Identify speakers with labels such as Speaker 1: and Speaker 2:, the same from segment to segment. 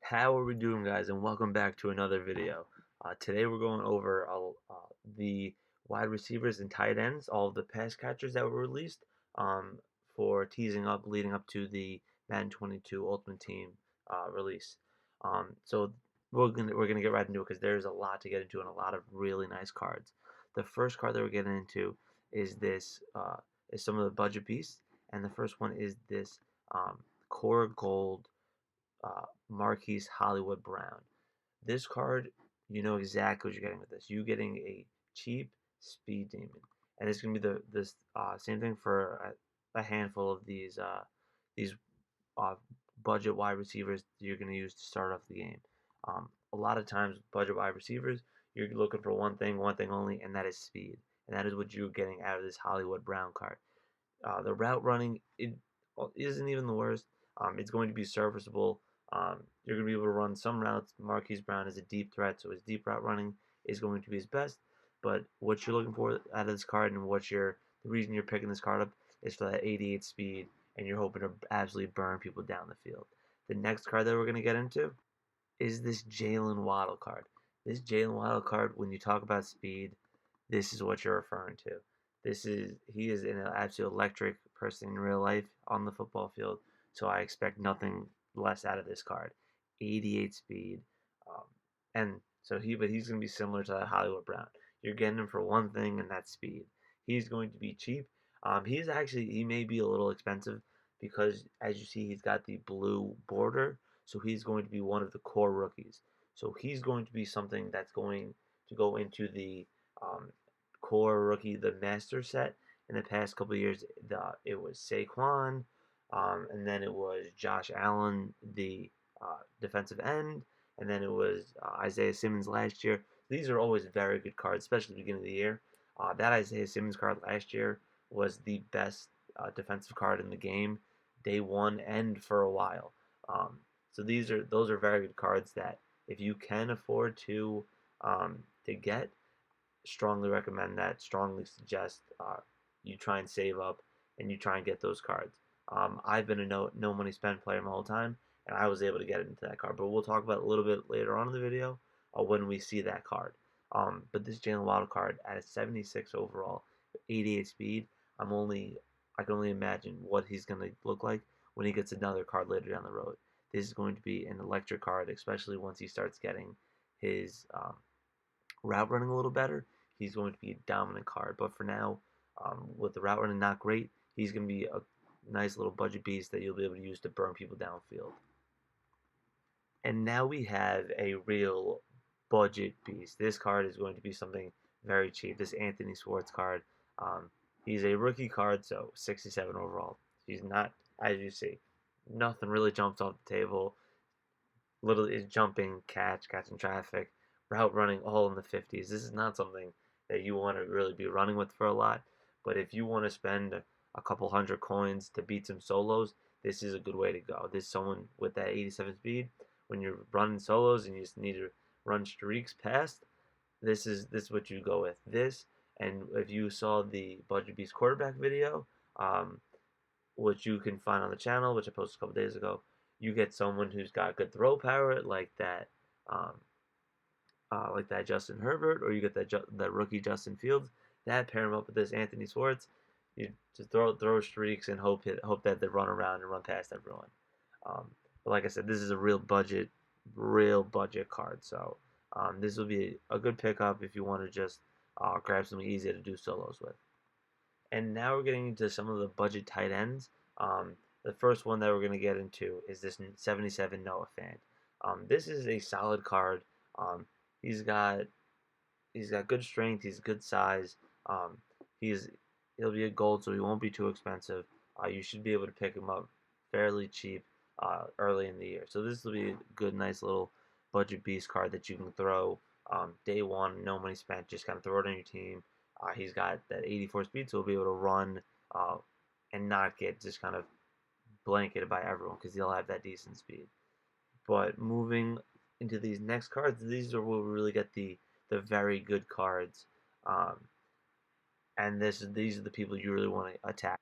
Speaker 1: How are we doing, guys? And welcome back to another video. Today we're going over the wide receivers and tight ends, all of the pass catchers that were released for teasing up, leading up to the Madden 22 Ultimate Team release. So we're gonna get right into it because there's a lot to get into and a lot of really nice cards. The first card that we're getting into is this is some of the budget beasts, and the first one is this core gold Marquise Hollywood Brown. This card, you know exactly what you're getting with this. You're getting a cheap speed demon, and it's gonna be the same thing for a handful of these uh, budget wide receivers you're gonna use to start off the game. A lot of times, budget wide receivers, you're looking for one thing only, and that is speed, and that is what you're getting out of this Hollywood Brown card. The route running it isn't even the worst. It's going to be serviceable. You're going to be able to run some routes. Marquise Brown is a deep threat, so his deep route running is going to be his best. But what you're looking for out of this card and the reason you're picking this card up is for that 88 speed, and you're hoping to absolutely burn people down the field. The next card that we're going to get into is this Jalen Waddle card. This Jalen Waddle card, when you talk about speed, this is what you're referring to. He is an absolute electric person in real life on the football field, so I expect nothing less out of this card. 88 speed, um, and but he's going to be similar to that Hollywood Brown. You're getting him for one thing, and that's speed. He's going to be cheap. He may be a little expensive because as you see, he's got the blue border, so he's going to be one of the core rookies. So he's going to be something that's going to go into the um, core rookie, the master set. In the past couple of years, it was Saquon, and then it was Josh Allen, the defensive end, and then it was Isaiah Simmons last year. These are always very good cards, especially at the beginning of the year. That Isaiah Simmons card last year was the best defensive card in the game, day one and for a while. So those are very good cards that if you can afford to get, strongly recommend that. Strongly suggest you try and save up and you try and get those cards. I've been a no money spent player my whole time, and I was able to get into that card. But we'll talk about it a little bit later on in the video when we see that card. But this Jalen Waddle card at a 76 overall, 88 speed, I can only imagine what he's going to look like when he gets another card later down the road. This is going to be an electric card, especially once he starts getting his route running a little better. He's going to be a dominant card. But for now, with the route running not great, he's going to be a nice little budget beast that you'll be able to use to burn people downfield. And now we have a real budget beast. This card is going to be something very cheap. This Anthony Swartz card. He's a rookie card, so 67 overall. He's not, as you see, nothing really jumps off the table. Little is jumping, catching traffic, route running, all in the 50s. This is not something that you want to really be running with for a lot. But if you want to spend a couple hundred coins to beat some solos, this is a good way to go. This is someone with that 87 speed. When you're running solos and you just need to run streaks past, this is what you go with. This, and if you saw the Budget Beast quarterback video, which you can find on the channel, which I posted a couple days ago, you get someone who's got good throw power um, like that Justin Herbert, or you get that rookie Justin Fields. That pair him up with this Anthony Swartz. You just throw streaks and hope that they run around and run past everyone. But like I said, this is a real budget card. So this will be a good pickup if you want to just grab something easy to do solos with. And now we're getting into some of the budget tight ends. The first one that we're going to get into is this 77 Noah Fant. This is a solid card. Um, he's got good strength. He's good size. Um, he'll be a gold, so he won't be too expensive. You should be able to pick him up fairly cheap early in the year. So this will be a good, nice little budget beast card that you can throw day one, no money spent. Just kind of throw it on your team. He's got that 84 speed, so he'll be able to run and not get just kind of blanketed by everyone because he'll have that decent speed. But moving into these next cards, these are where we really get the very good cards, and these are the people you really want to attack.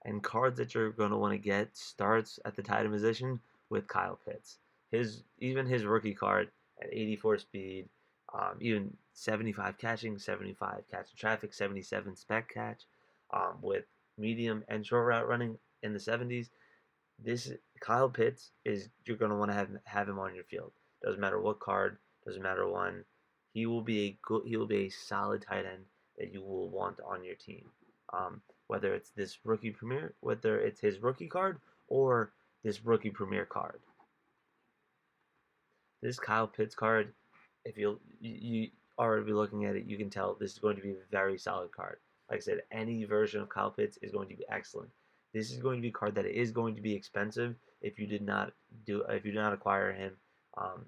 Speaker 1: And cards that you're going to want to get starts at the tight end position with Kyle Pitts. even his rookie card at 84 speed, even 75 catching, 75 catch in traffic, 77 spec catch, with medium and short route running in the 70s. This Kyle Pitts is you're going to want to have him on your field. Doesn't matter what card, doesn't matter when. He will be a solid tight end that you will want on your team. Whether it's this rookie premier, whether it's his rookie card or this rookie premier card. This Kyle Pitts card, if you already be looking at it, you can tell this is going to be a very solid card. Like I said, any version of Kyle Pitts is going to be excellent. This is going to be a card that is going to be expensive if you did not acquire him um,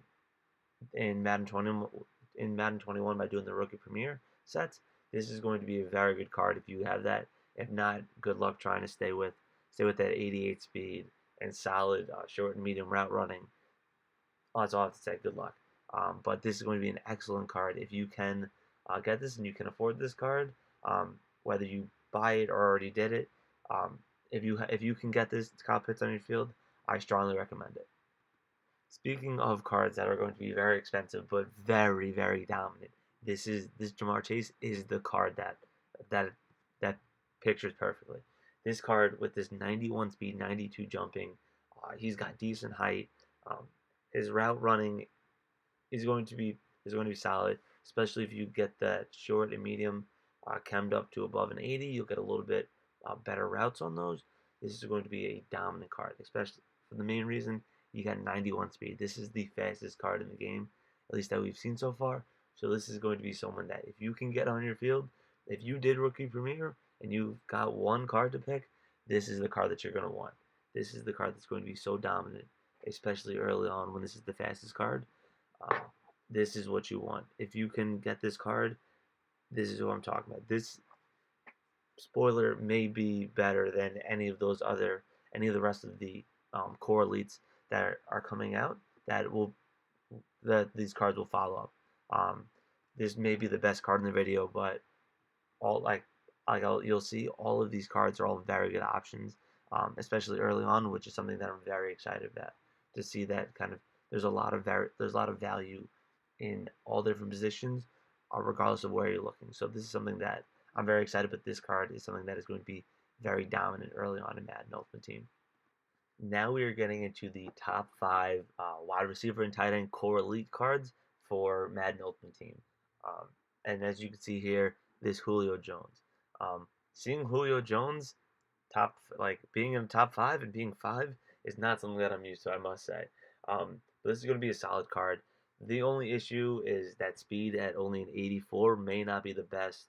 Speaker 1: in Madden 21 by doing the rookie premier sets. This is going to be a very good card if you have that. If not, good luck trying to stay with that 88 speed and solid short and medium route running. Well, that's all I have to say. Good luck. But this is going to be an excellent card if you can get this and you can afford this card. Whether you buy it or already did it, if you can get this Kyle Pitts on your field, I strongly recommend it. Speaking of cards that are going to be very expensive but very very dominant, this Jamar Chase is the card that that pictures perfectly. This card with this 91 speed, 92 jumping, he's got decent height. Um, his route running is going to be solid, especially if you get that short and medium chemmed up to above an 80. You'll get a little bit better routes on those. This is going to be a dominant card, especially for the main reason you got 91 speed. This is the fastest card in the game, at least that we've seen so far. So this is going to be someone that if you can get on your field, if you did rookie premier and you've got one card to pick, this is the card that you're going to want. This is the card that's going to be so dominant, especially early on when this is the fastest card. Uh, this is what you want. If you can get this card, this is what I'm talking about. This spoiler may be better than any of the rest of the core elites that are coming out that these cards will follow up. This may be the best card in the video, but all you'll see all of these cards are all very good options, especially early on, which is something that I'm very excited about to see. That kind of there's a lot of value in all different positions, regardless of where you're looking. So this is something that I'm very excited. But this card is something that is going to be very dominant early on in Madden Ultimate Team. Now we are getting into the top 5 wide receiver and tight end core elite cards for Madden Ultimate Team. Um, and as you can see here, this Julio Jones. Seeing Julio Jones being in the top 5 and being 5 is not something that I'm used to, I must say. But this is going to be a solid card. The only issue is that speed at only an 84 may not be the best,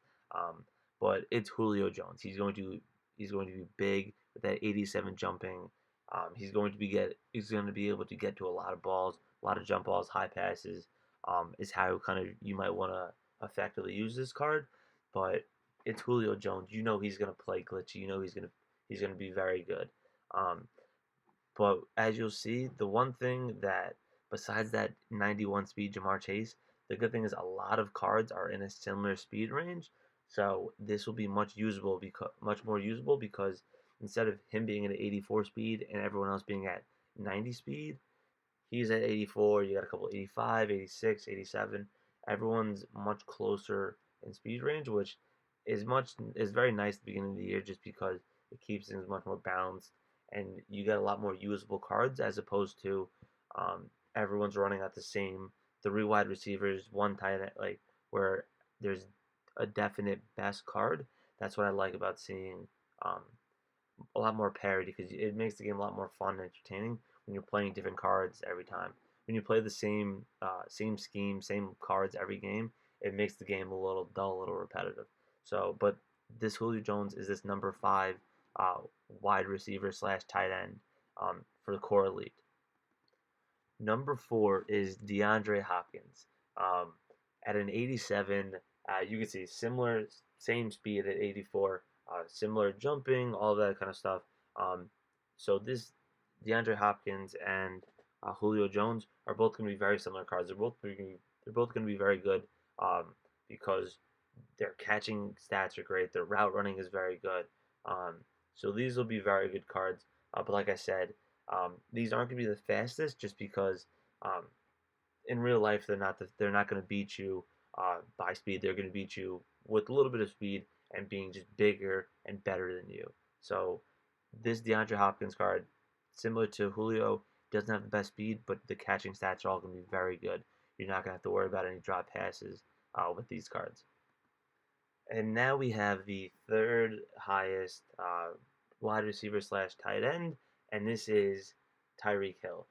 Speaker 1: but it's Julio Jones. He's going to be big with that 87 jumping. He's going to be able to get to a lot of balls, a lot of jump balls, high passes. Is how kind of you might want to effectively use this card, but it's Julio Jones. You know he's going to play glitchy. You know he's gonna be very good. But as you'll see, the one thing that besides that 91 speed Jamar Chase, the good thing is a lot of cards are in a similar speed range. So this will be much more usable because instead of him being at 84 speed and everyone else being at 90 speed, he's at 84. You got a couple 85, 86, 87. Everyone's much closer in speed range, which is very nice at the beginning of the year just because it keeps things much more balanced and you get a lot more usable cards as opposed to everyone's running at the same 3 wide receivers, one tight end, where there's a definite best card. That's what I like about seeing a lot more parity because it makes the game a lot more fun and entertaining when you're playing different cards every time. When you play the same scheme, same cards every game, it makes the game a little dull, a little repetitive. So, but this Julio Jones is this number 5 wide receiver slash tight end for the core elite. Number 4 is DeAndre Hopkins. At an 87, you can see same speed at 84, similar jumping, all that kind of stuff. So this DeAndre Hopkins and Julio Jones are both going to be very similar cards. They're both going to be very good because their catching stats are great. Their route running is very good. So these will be very good cards. But like I said, these aren't going to be the fastest just because Um, in real life, they're not going to beat you by speed. They're going to beat you with a little bit of speed and being just bigger and better than you. So this DeAndre Hopkins card, similar to Julio, doesn't have the best speed, but the catching stats are all going to be very good. You're not going to have to worry about any drop passes with these cards. And now we have the third highest wide receiver slash tight end, and this is Tyreek Hill.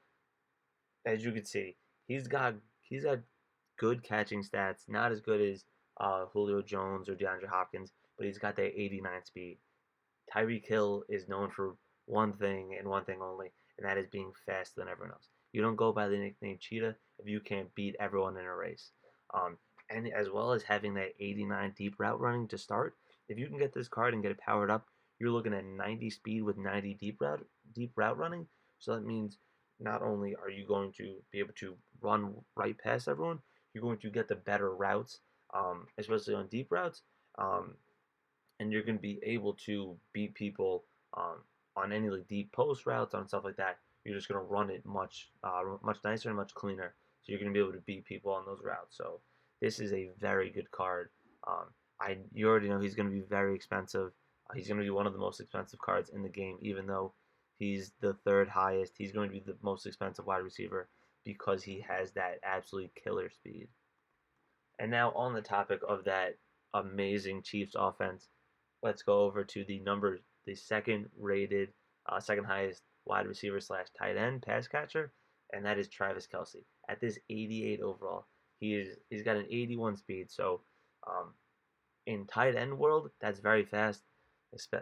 Speaker 1: As you can see, he's got good catching stats, not as good as Julio Jones or DeAndre Hopkins, but he's got that 89 speed. Tyreek Hill is known for one thing and one thing only, and that is being faster than everyone else. You don't go by the nickname Cheetah if you can't beat everyone in a race. Um, and as well as having that 89 deep route running to start, if you can get this card and get it powered up, you're looking at 90 speed with 90 deep route running. So that means not only are you going to be able to run right past everyone, you're going to get the better routes, especially on deep routes. Um, and you're going to be able to beat people on any like deep post routes on stuff like that. You're just going to run it much nicer and much cleaner. So you're going to be able to beat people on those routes. So this is a very good card. You already know he's going to be very expensive. He's going to be one of the most expensive cards in the game, even though he's the third highest. He's going to be the most expensive wide receiver because he has that absolute killer speed. And now on the topic of that amazing Chiefs offense, let's go over to the second rated, second highest wide receiver slash tight end pass catcher, and that is Travis Kelce. At this 88 overall, he's got an 81 speed. So um, in tight end world, that's very fast,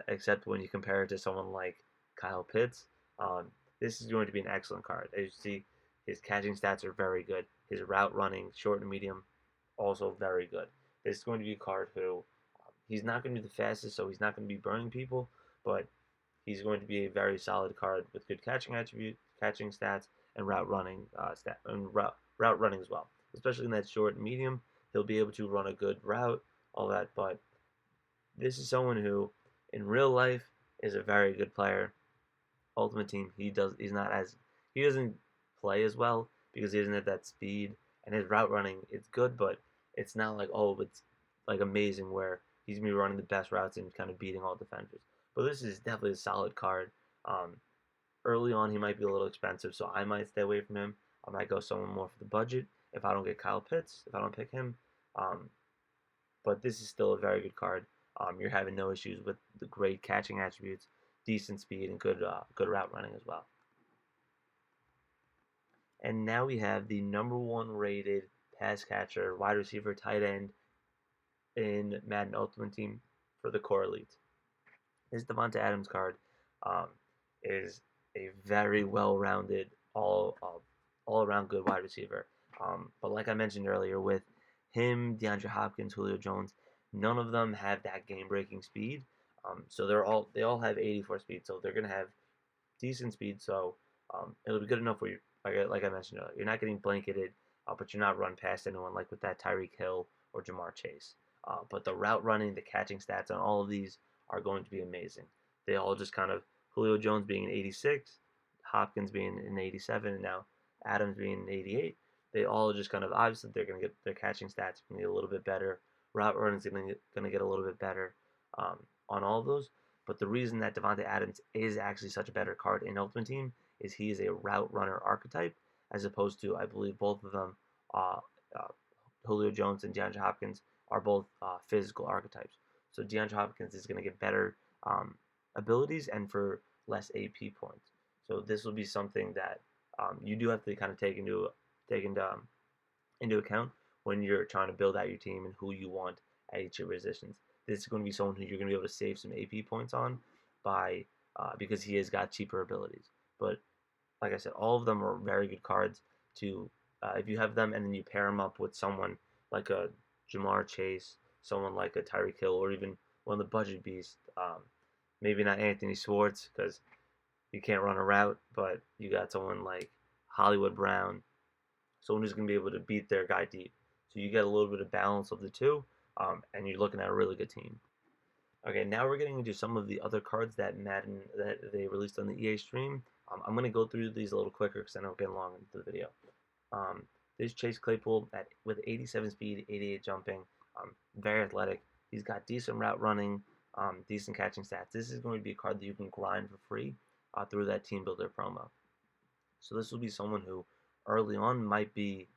Speaker 1: except when you compare it to someone like Kyle Pitts. Um, this is going to be an excellent card. As you see, his catching stats are very good. His route running, short and medium, also very good. This is going to be a card who he's not going to be the fastest, so he's not going to be burning people, but he's going to be a very solid card with good catching stats, and route running as well. Especially in that short and medium, he'll be able to run a good route, all that. But this is someone who, in real life, is a very good player. Ultimate Team, he doesn't play as well because he doesn't have that speed, and his route running it's good, but it's not like it's like amazing where he's gonna be running the best routes and kind of beating all defenders. But this is definitely a solid card. Um, Early on, he might be a little expensive, so I might stay away from him. I might go someone more for the budget if I don't get Kyle Pitts, if I don't pick him. Um, but this is still a very good card. You're having no issues with the great catching attributes, decent speed, and good route running as well. And now we have the number one rated pass catcher, wide receiver, tight end in Madden Ultimate Team for the core elite. This Devonta Adams card um, is a very well-rounded, all-around good wide receiver. But like I mentioned earlier, with him, DeAndre Hopkins, Julio Jones, none of them have that game-breaking speed. So they all have 84 speed, so they're gonna have decent speed. So it'll be good enough for you. Like I mentioned earlier, you're not getting blanketed, but you're not run past anyone like with that Tyreek Hill or Jamar Chase. But the route running, the catching stats on all of these are going to be amazing. They all just kind of Julio Jones being an 86, Hopkins being an 87, and now Adams being an 88. They all just kind of obviously they're going to get their catching stats going to get a little bit better. Route running is going to get a little bit better on all of those. But the reason that Devonta Adams is actually such a better card in Ultimate Team is he is a route runner archetype, as opposed to I believe both of them, uh, uh, Julio Jones and DeAndre Hopkins, are both physical archetypes. So DeAndre Hopkins is going to get better abilities and for less AP points. So this will be something that you do have to kind of take into account when you're trying to build out your team and who you want at each of your positions. This is going to be someone who you're going to be able to save some AP points on by because he has got cheaper abilities. But like I said, all of them are very good cards to if you have them and then you pair them up with someone like a Jamar Chase, someone like a Tyreek Hill, or even one of the budget beasts. Maybe not Anthony Schwartz because you can't run a route, but you got someone like Hollywood Brown, someone who's going to be able to beat their guy deep. So you get a little bit of balance of the two, and you're looking at a really good team. Okay, now we're getting into some of the other cards that Madden that they released on the EA stream. I'm going to go through these a little quicker because I know we're getting long into the video. This Chase Claypool with 87 speed, 88 jumping, very athletic. He's got decent route running, decent catching stats. This is going to be a card that you can grind for free through that Team Builder promo. So this will be someone who early on might be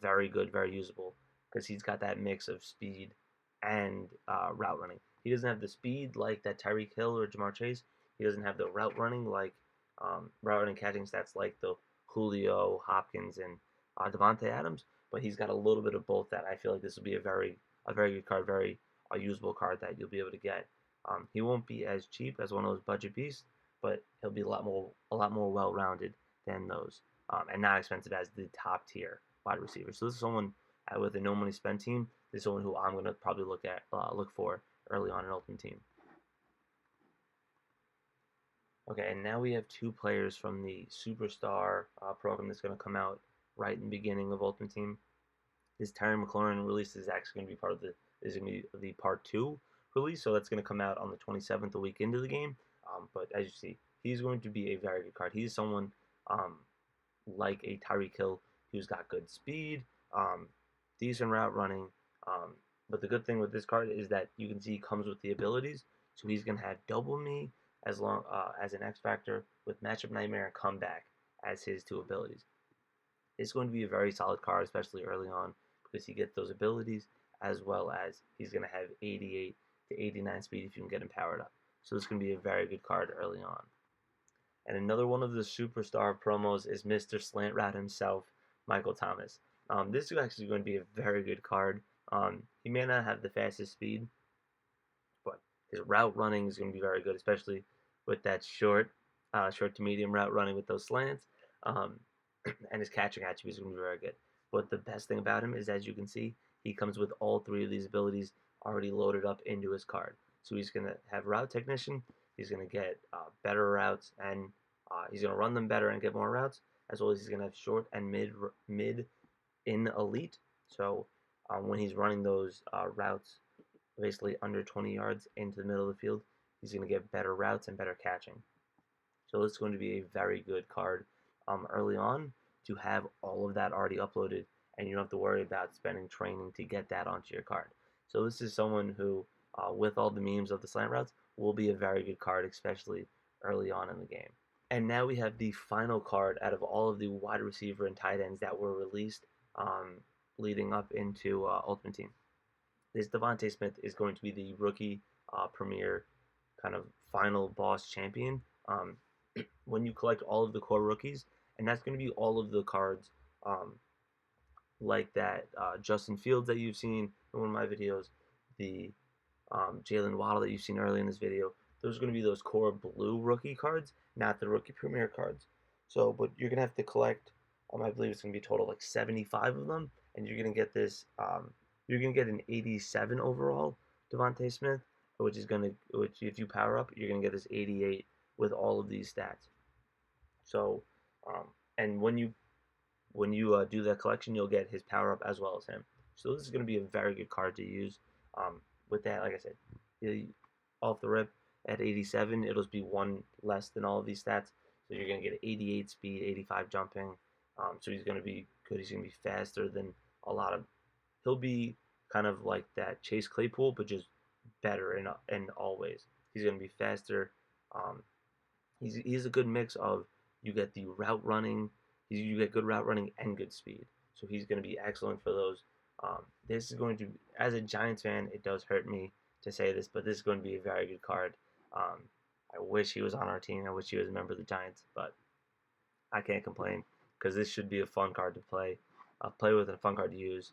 Speaker 1: very good, very usable because he's got that mix of speed and route running. He doesn't have the speed like that Tyreek Hill or Jamar Chase. He doesn't have the route running like route running catching stats like the Julio, Hopkins, and Devontae Adams. But he's got a little bit of both. That I feel like this will be a very good card, very usable card that you'll be able to get. He won't be as cheap as one of those budget beasts, but he'll be a lot more well-rounded than those, and not expensive as the top tier wide receiver. So this is someone with a no money spent team. This is someone who I'm going to probably look for early on in Ultimate Team. Okay, and now we have two players from the Superstar program that's going to come out right in the beginning of Ultimate Team. This Terry McLaurin release is actually going to be is going to be the part 2 release, so that's going to come out on the 27th, a week into the game. But as you see, he's going to be a very good card. He's someone like a Tyreek Hill who's got good speed, decent route running. But the good thing with this card is that you can see he comes with the abilities. So he's going to have Double Me as an X Factor with Matchup Nightmare and Comeback as his 2 abilities. It's going to be a very solid card, especially early on, because he gets those abilities as well as he's going to have 88 to 89 speed if you can get him powered up. So this is going to be a very good card early on. And another one of the Superstar promos is Mr. Slant Route himself, Michael Thomas. This is actually going to be a very good card. He may not have the fastest speed, but his route running is going to be very good, especially with that short to medium route running with those slants. And his catching attributes are going to be very good. But the best thing about him is, as you can see, he comes with all 3 of these abilities already loaded up into his card. So he's going to have Route Technician, he's going to get better routes, and he's going to run them better and get more routes, as well as he's going to have short and mid in Elite. So when he's running those routes basically under 20 yards into the middle of the field, he's going to get better routes and better catching. So this is going to be a very good card early on to have all of that already uploaded, and you don't have to worry about spending training to get that onto your card. So this is someone who, with all the memes of the slant routes, will be a very good card, especially early on in the game. And now we have the final card out of all of the wide receiver and tight ends that were released leading up into Ultimate Team. This Devontae Smith is going to be the rookie premier kind of final boss champion. When you collect all of the core rookies, and that's going to be all of the cards like that Justin Fields that you've seen in one of my videos, the Jalen Waddle that you've seen early in this video. Those are going to be those core blue rookie cards, not the rookie premier cards. So, but you're going to have to collect, I believe it's going to be a total of like 75 of them, and you're going to get this, you're going to get an 87 overall Devontae Smith, which if you power up, you're going to get this 88 with all of these stats. So, and when you do that collection, you'll get his power up as well as him. So this is going to be a very good card to use. With that, like I said, off the rip at 87, it'll be 1 less than all of these stats. So you're going to get 88 speed, 85 jumping. So he's going to be good. He's going to be faster than a lot of. He'll be kind of like that Chase Claypool, but just better in all ways. He's going to be faster. He's a good mix of, you get the route running, you get good route running and good speed. So he's going to be excellent for those. This is going to, as a Giants fan, it does hurt me to say this, but this is going to be a very good card. I wish he was on our team. I wish he was a member of the Giants, but I can't complain because this should be a fun card to play with and a fun card to use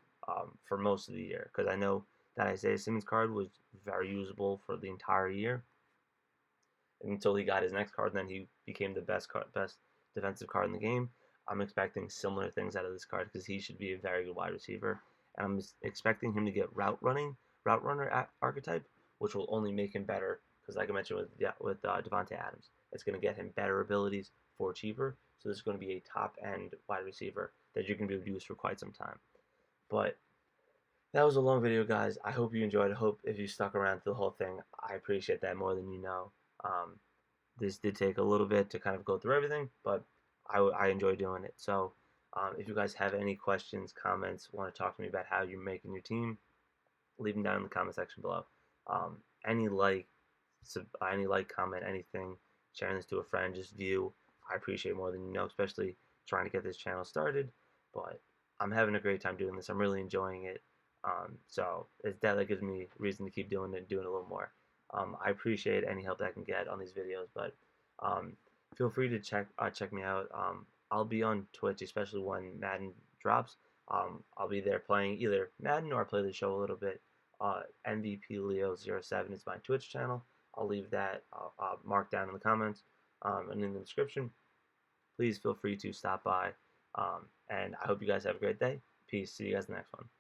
Speaker 1: for most of the year. Because I know that Isaiah Simmons card was very usable for the entire year until he got his next card, and then he became the best defensive card in the game. I'm expecting similar things out of this card because he should be a very good wide receiver, and I'm expecting him to get route runner archetype, which will only make him better because, like I mentioned with Devontae Adams, it's going to get him better abilities for cheaper. So this is going to be a top end wide receiver that you're going to be able to use for quite some time. But that was a long video, guys. I hope you enjoyed. I hope if you stuck around through the whole thing, I appreciate that more than you know. This did take a little bit to kind of go through everything, but I enjoy doing it. So If you guys have any questions, comments, want to talk to me about how you're making your team, leave them down in the comment section below. Um, any like, any like, comment, anything, sharing this to a friend, just view. I appreciate more than you know, especially trying to get this channel started. But I'm having a great time doing this. I'm really enjoying it. So that gives me reason to keep doing it and doing a little more. I appreciate any help that I can get on these videos, but um, feel free to check me out. I'll be on Twitch, especially when Madden drops. I'll be there playing either Madden or play the show a little bit. MVP Leo07 is my Twitch channel. I'll leave that marked down in the comments and in the description. Please feel free to stop by. And I hope you guys have a great day. Peace. See you guys in the next one.